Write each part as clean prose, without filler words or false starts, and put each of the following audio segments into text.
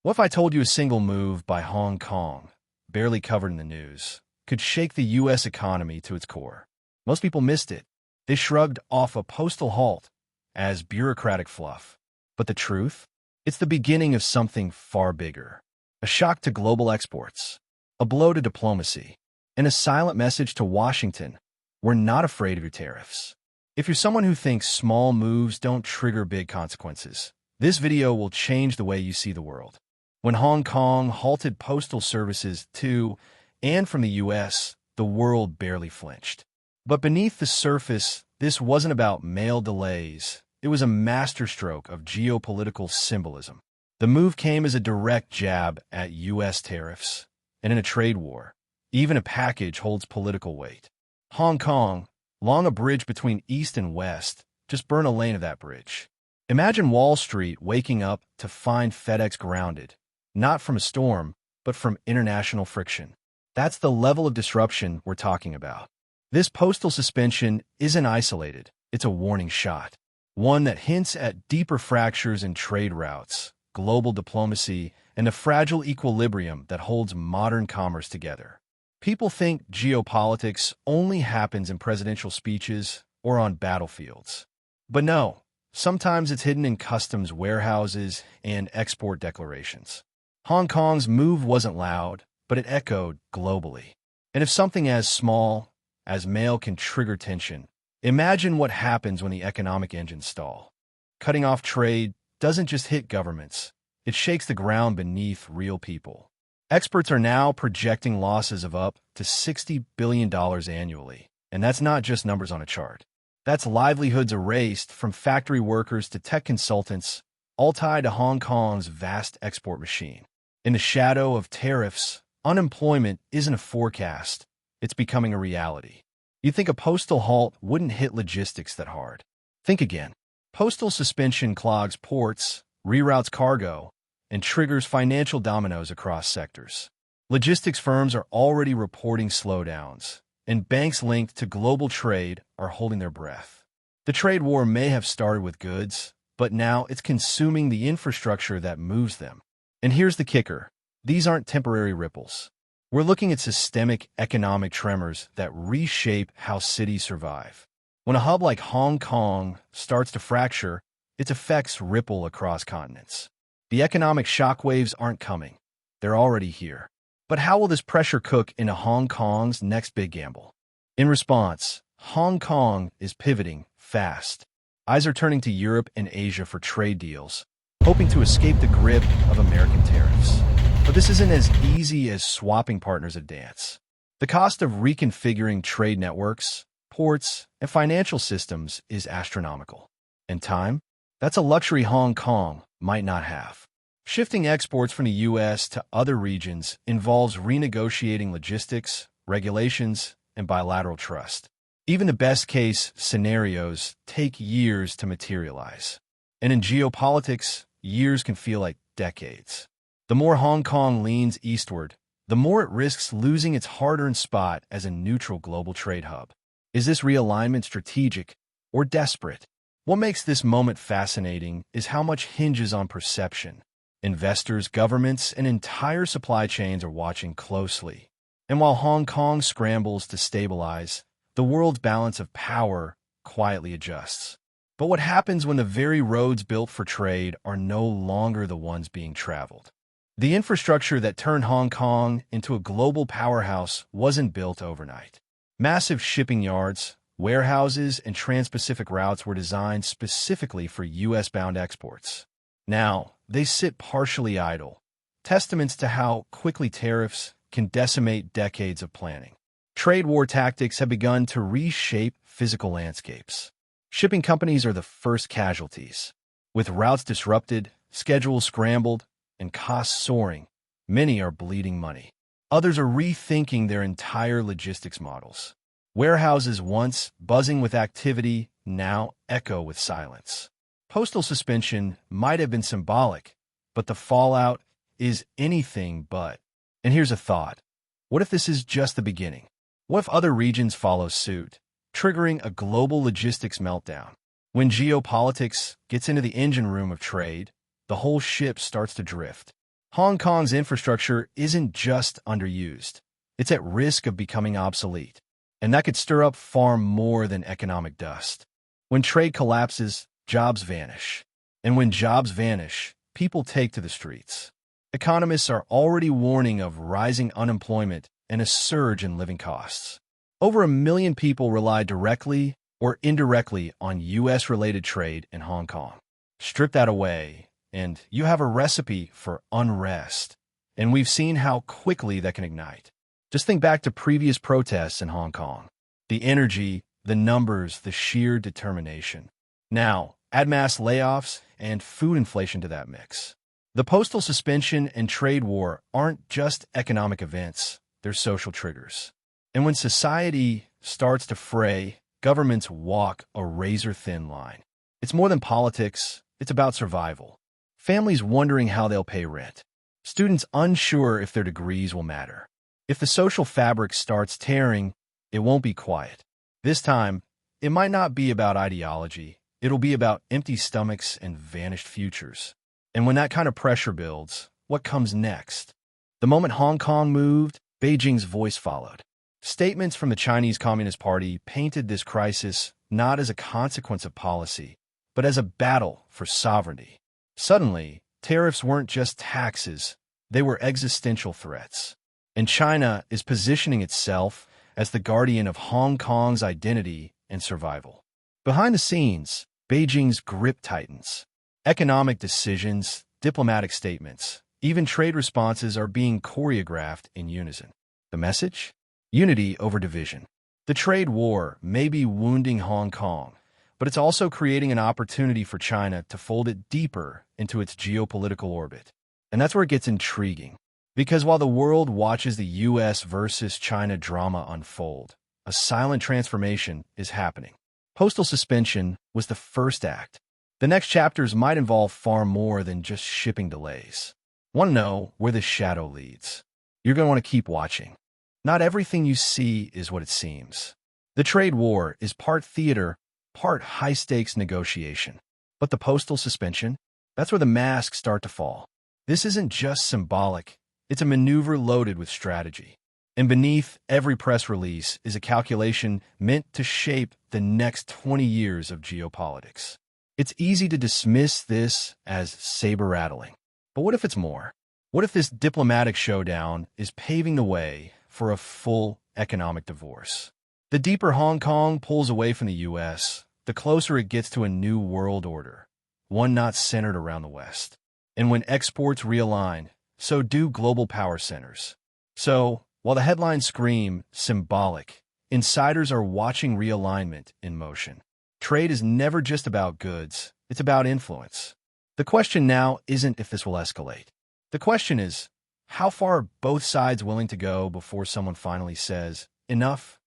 What if I told you a single move by Hong Kong, barely covered in the news, could shake the U.S. economy to its core? Most people missed it. They shrugged off a postal halt as bureaucratic fluff. But the truth? It's the beginning of something far bigger. A shock to global exports, a blow to diplomacy, and a silent message to Washington: we're not afraid of your tariffs. If you're someone who thinks small moves don't trigger big consequences, this video will change the way you see the world. When Hong Kong halted postal services to and from the U.S., the world barely flinched. But beneath the surface, this wasn't about mail delays. It was a masterstroke of geopolitical symbolism. The move came as a direct jab at U.S. tariffs. And in a trade war, even a package holds political weight. Hong Kong, long a bridge between East and West, just burned a lane of that bridge. Imagine Wall Street waking up to find FedEx grounded, not from a storm, but from international friction. That's the level of disruption we're talking about. This postal suspension isn't isolated. It's a warning shot. One that hints at deeper fractures in trade routes, global diplomacy, and the fragile equilibrium that holds modern commerce together. People think geopolitics only happens in presidential speeches or on battlefields. But no, sometimes it's hidden in customs warehouses and export declarations. Hong Kong's move wasn't loud, but it echoed globally. And if something as small as mail can trigger tension, imagine what happens when the economic engines stall. Cutting off trade doesn't just hit governments. It shakes the ground beneath real people. Experts are now projecting losses of up to $60 billion annually. And that's not just numbers on a chart. That's livelihoods erased from factory workers to tech consultants, all tied to Hong Kong's vast export machine. In the shadow of tariffs, unemployment isn't a forecast. It's becoming a reality. You'd think a postal halt wouldn't hit logistics that hard. Think again. Postal suspension clogs ports, reroutes cargo, and triggers financial dominoes across sectors. Logistics firms are already reporting slowdowns, and banks linked to global trade are holding their breath. The trade war may have started with goods, but now it's consuming the infrastructure that moves them. And here's the kicker. These aren't temporary ripples. We're looking at systemic economic tremors that reshape how cities survive. When a hub like Hong Kong starts to fracture, its effects ripple across continents. The economic shockwaves aren't coming. They're already here. But how will this pressure cook into Hong Kong's next big gamble? In response, Hong Kong is pivoting fast. Eyes are turning to Europe and Asia for trade deals, hoping to escape the grip of American tariffs. But this isn't as easy as swapping partners at dance. The cost of reconfiguring trade networks, ports, and financial systems is astronomical. And time? That's a luxury Hong Kong might not have. Shifting exports from the U.S. to other regions involves renegotiating logistics, regulations, and bilateral trust. Even the best-case scenarios take years to materialize. And in geopolitics, years can feel like decades. The more Hong Kong leans eastward, the more it risks losing its hard-earned spot as a neutral global trade hub. Is this realignment strategic or desperate? What makes this moment fascinating is how much hinges on perception. Investors, governments, and entire supply chains are watching closely. And while Hong Kong scrambles to stabilize, the world's balance of power quietly adjusts. But what happens when the very roads built for trade are no longer the ones being traveled? The infrastructure that turned Hong Kong into a global powerhouse wasn't built overnight. Massive shipping yards, warehouses, and trans-Pacific routes were designed specifically for U.S.-bound exports. Now, they sit partially idle, testaments to how quickly tariffs can decimate decades of planning. Trade war tactics have begun to reshape physical landscapes. Shipping companies are the first casualties. With routes disrupted, schedules scrambled, and costs soaring, many are bleeding money. Others are rethinking their entire logistics models. Warehouses once buzzing with activity now echo with silence. Postal suspension might have been symbolic, but the fallout is anything but. And here's a thought. What if this is just the beginning? What if other regions follow suit, triggering a global logistics meltdown? When geopolitics gets into the engine room of trade, the whole ship starts to drift. Hong Kong's infrastructure isn't just underused. It's at risk of becoming obsolete. And that could stir up far more than economic dust. When trade collapses, jobs vanish. And when jobs vanish, people take to the streets. Economists are already warning of rising unemployment and a surge in living costs. Over 1 million people rely directly or indirectly on U.S.-related trade in Hong Kong. Strip that away, and you have a recipe for unrest. And we've seen how quickly that can ignite. Just think back to previous protests in Hong Kong. The energy, the numbers, the sheer determination. Now, add mass layoffs and food inflation to that mix. The postal suspension and trade war aren't just economic events, they're social triggers. And when society starts to fray, governments walk a razor-thin line. It's more than politics, it's about survival. Families wondering how they'll pay rent. Students unsure if their degrees will matter. If the social fabric starts tearing, it won't be quiet. This time, it might not be about ideology. It'll be about empty stomachs and vanished futures. And when that kind of pressure builds, what comes next? The moment Hong Kong moved, Beijing's voice followed. Statements from the Chinese Communist Party painted this crisis not as a consequence of policy, but as a battle for sovereignty. Suddenly, tariffs weren't just taxes, they were existential threats. And China is positioning itself as the guardian of Hong Kong's identity and survival. Behind the scenes, Beijing's grip tightens. Economic decisions, diplomatic statements, even trade responses are being choreographed in unison. The message? Unity over division. The trade war may be wounding Hong Kong, but it's also creating an opportunity for China to fold it deeper into its geopolitical orbit. And that's where it gets intriguing. Because while the world watches the U.S. versus China drama unfold, a silent transformation is happening. Postal suspension was the first act. The next chapters might involve far more than just shipping delays. Want to know where this shadow leads? You're going to want to keep watching. Not everything you see is what it seems. The trade war is part theater, part high-stakes negotiation. But the postal suspension? That's where the masks start to fall. This isn't just symbolic. It's a maneuver loaded with strategy. And beneath every press release is a calculation meant to shape the next 20 years of geopolitics. It's easy to dismiss this as saber-rattling. But what if it's more? What if this diplomatic showdown is paving the way for a full economic divorce? The deeper Hong Kong pulls away from the U.S., the closer it gets to a new world order, one not centered around the West. And when exports realign, so do global power centers. So, while the headlines scream symbolic, insiders are watching realignment in motion. Trade is never just about goods, it's about influence. The question now isn't if this will escalate. The question is, how far are both sides willing to go before someone finally says, enough?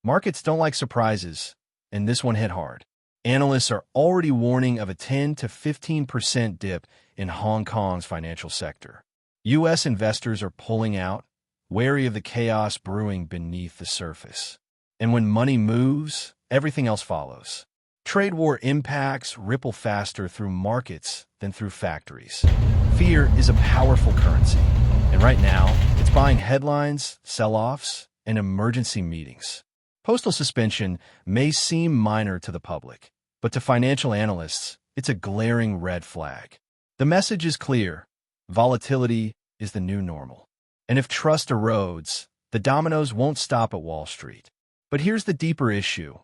Markets don't like surprises, and this one hit hard. Analysts are already warning of a 10 to 15% dip in Hong Kong's financial sector. U.S. investors are pulling out, wary of the chaos brewing beneath the surface. And when money moves, everything else follows. Trade war impacts ripple faster through markets than through factories. Fear is a powerful currency, and right now, it's buying headlines, sell-offs, and emergency meetings. Postal suspension may seem minor to the public, but to financial analysts, it's a glaring red flag. The message is clear. Volatility is the new normal. And if trust erodes, the dominoes won't stop at Wall Street. But here's the deeper issue.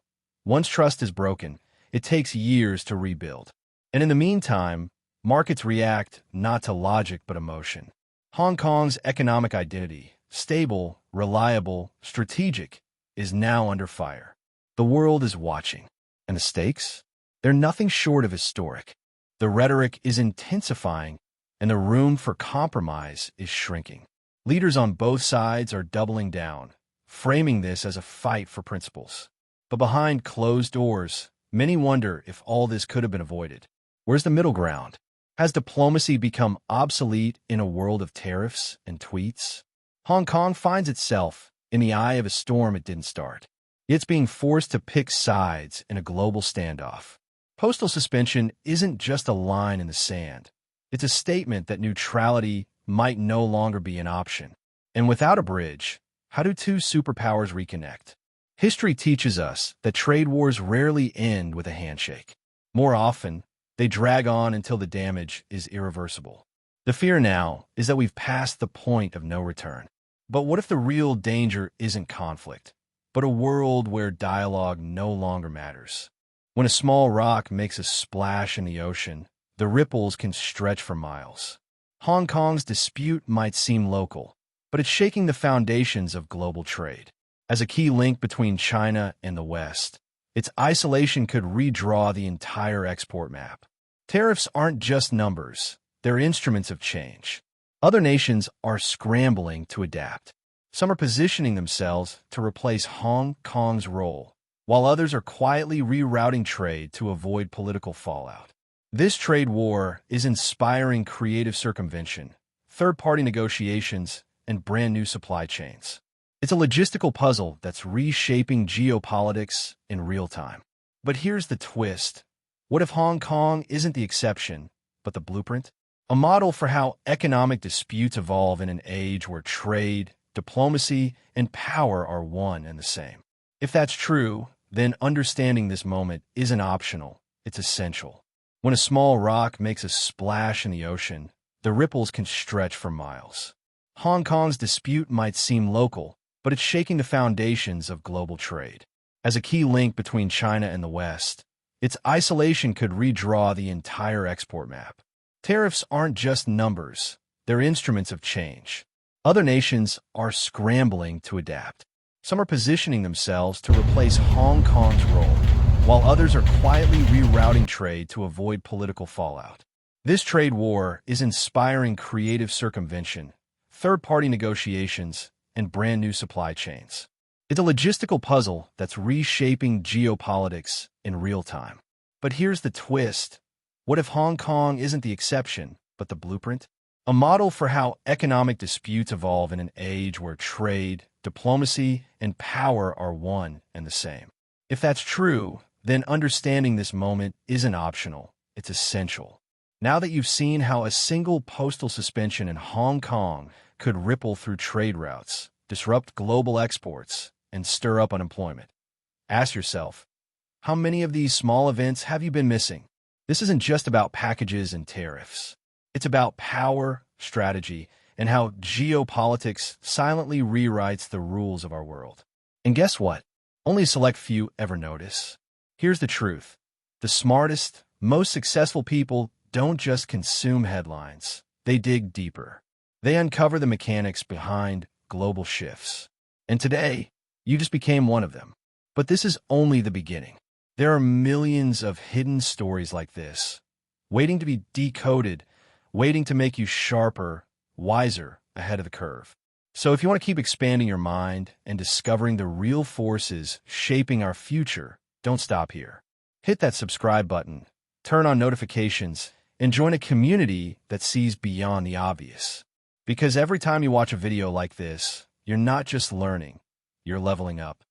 Once trust is broken, it takes years to rebuild. And in the meantime, markets react not to logic but emotion. Hong Kong's economic identity, stable, reliable, strategic, is now under fire. The world is watching. And the stakes? They're nothing short of historic. The rhetoric is intensifying, and the room for compromise is shrinking. Leaders on both sides are doubling down, framing this as a fight for principles. But behind closed doors, many wonder if all this could have been avoided. Where's the middle ground? Has diplomacy become obsolete in a world of tariffs and tweets? Hong Kong finds itself in the eye of a storm it didn't start. It's being forced to pick sides in a global standoff. Postal suspension isn't just a line in the sand. It's a statement that neutrality might no longer be an option. And without a bridge, how do two superpowers reconnect? History teaches us that trade wars rarely end with a handshake. More often, they drag on until the damage is irreversible. The fear now is that we've passed the point of no return. But what if the real danger isn't conflict, but a world where dialogue no longer matters? When a small rock makes a splash in the ocean, the ripples can stretch for miles. Hong Kong's dispute might seem local, but it's shaking the foundations of global trade. As a key link between China and the West, its isolation could redraw the entire export map. Tariffs aren't just numbers, they're instruments of change. Other nations are scrambling to adapt. Some are positioning themselves to replace Hong Kong's role, while others are quietly rerouting trade to avoid political fallout. This trade war is inspiring creative circumvention, third-party negotiations, and brand-new supply chains. It's a logistical puzzle that's reshaping geopolitics in real time. But here's the twist. What if Hong Kong isn't the exception, but the blueprint? A model for how economic disputes evolve in an age where trade, diplomacy, and power are one and the same. If that's true, then understanding this moment isn't optional, it's essential. When a small rock makes a splash in the ocean, the ripples can stretch for miles. Hong Kong's dispute might seem local, but it's shaking the foundations of global trade. As a key link between China and the West, its isolation could redraw the entire export map. Tariffs aren't just numbers, they're instruments of change. Other nations are scrambling to adapt. Some are positioning themselves to replace Hong Kong's role, while others are quietly rerouting trade to avoid political fallout. This trade war is inspiring creative circumvention, third-party negotiations, and brand-new supply chains. It's a logistical puzzle that's reshaping geopolitics in real time. But here's the twist. What if Hong Kong isn't the exception, but the blueprint? A model for how economic disputes evolve in an age where trade, diplomacy, and power are one and the same. If that's true, then understanding this moment isn't optional, it's essential. Now that you've seen how a single postal suspension in Hong Kong could ripple through trade routes, disrupt global exports, and stir up unemployment, ask yourself, how many of these small events have you been missing? This isn't just about packages and tariffs. It's about power, strategy, and how geopolitics silently rewrites the rules of our world. And guess what? Only a select few ever notice. Here's the truth. The smartest, most successful people don't just consume headlines. They dig deeper. They uncover the mechanics behind global shifts. And today, you just became one of them. But this is only the beginning. There are millions of hidden stories like this, waiting to be decoded, waiting to make you sharper, wiser, ahead of the curve. So if you want to keep expanding your mind and discovering the real forces shaping our future, don't stop here. Hit that subscribe button, turn on notifications, and join a community that sees beyond the obvious. Because every time you watch a video like this, you're not just learning, you're leveling up.